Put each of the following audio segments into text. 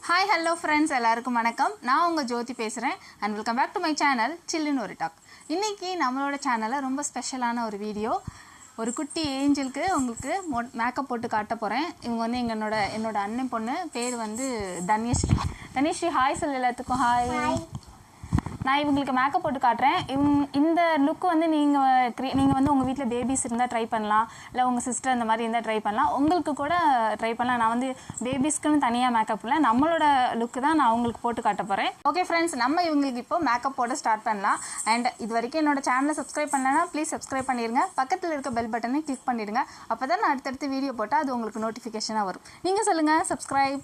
Hi hello friends, எல்லாருக்கும் வணக்கம். நான் உங்கள் ஜோதி பேசுகிறேன் and welcome back to my channel சில்லுன்னு ஒரு டாக். இன்றைக்கி நம்மளோட சேனலில் ரொம்ப ஸ்பெஷலான ஒரு வீடியோ. ஒரு குட்டி ஏஞ்சலுக்கு உங்களுக்கு மேக்கப் போட்டு காட்ட போகிறேன். இவங்க வந்து என்னோட அண்ணன் பொண்ணு, பேர் வந்து தன்யஸ்ரீ. ஹாய் சொல்லு எல்லாத்துக்கும். ஹாய். நான் இவங்களுக்கு மேக்கப் போட்டு காட்டுறேன். இந்த லுக் வந்து நீங்கள் வந்து உங்கள் வீட்டில் பேபிஸ் இருந்தால் ட்ரை பண்ணலாம், இல்லை உங்கள் சிஸ்டர் அந்த மாதிரி இருந்தால் ட்ரை பண்ணலாம், உங்களுக்கு கூட ட்ரை பண்ணலாம். நான் வந்து பேபிஸ்க்குன்னு தனியாக மேக்கப் இல்லை, நம்மளோட லுக்கு தான் நான் உங்களுக்கு போட்டு காட்ட போகிறேன். ஓகே ஃப்ரெண்ட்ஸ், நம்ம இவங்களுக்கு இப்போ மேக்கப் போட ஸ்டார்ட் பண்ணலாம். அண்ட் இது வரைக்கும் என்னோட சேனலை சப்ஸ்கிரைப் பண்ணலன்னா ப்ளீஸ் சப்ஸ்கிரைப் பண்ணிடுங்க. பக்கத்தில் இருக்க பெல் பட்டனை கிளிக் பண்ணிடுங்க. அப்போ தான் நான் அடுத்தடுத்து வீடியோ போட்டால் அது உங்களுக்கு நோட்டிஃபிகேஷனாக வரும். நீங்கள் சொல்லுங்கள் சப்ஸ்கிரைப்.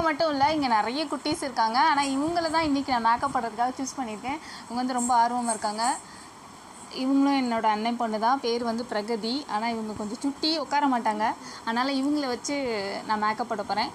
மட்டும் இல்லை, இங்கே நிறைய குட்டீஸ் இருக்காங்க. ஆனால் இவங்கள தான் இன்றைக்கி நான் மேக்கப் பண்ணுறதுக்காக சூஸ் பண்ணியிருக்கேன். இவங்க வந்து ரொம்ப ஆர்வமாக இருக்காங்க. இவங்களும் என்னோட அண்ணன் பொண்ணு தான், பேர் வந்து பிரகதி. ஆனால் இவங்க கொஞ்சம் சுட்டி உட்கார மாட்டாங்க, அதனால் இவங்கள வச்சு நான் மேக்கப் பண்ண போகிறேன்.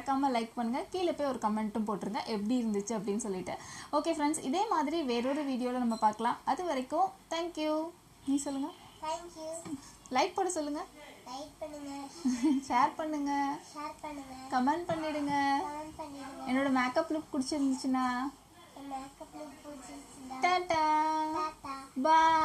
மறக்காமல் லைக் பண்ணுங்கள், கீழே போய் ஒரு கமெண்ட்டும் போட்டுருங்க எப்படி இருந்துச்சு அப்படின்னு சொல்லிட்டு. ஓகே ஃப்ரெண்ட்ஸ், இதே மாதிரி வேறொரு வீடியோவில் நம்ம பார்க்கலாம். அது வரைக்கும் தேங்க்யூ. நீ சொல்லுங்கள். தேங்க்யூ. லைக் போட சொல்லுங்கள், லைக் பண்ணுங்க, ஷேர் பண்ணுங்கள், கமெண்ட் பண்ணிடுங்க. என்னோட மேக்கப் லுக் பிடிச்சிருந்துச்சுன்னா மேக்கப் லுக் பிடிச்சிருந்தா டாடா டாடா பாய்.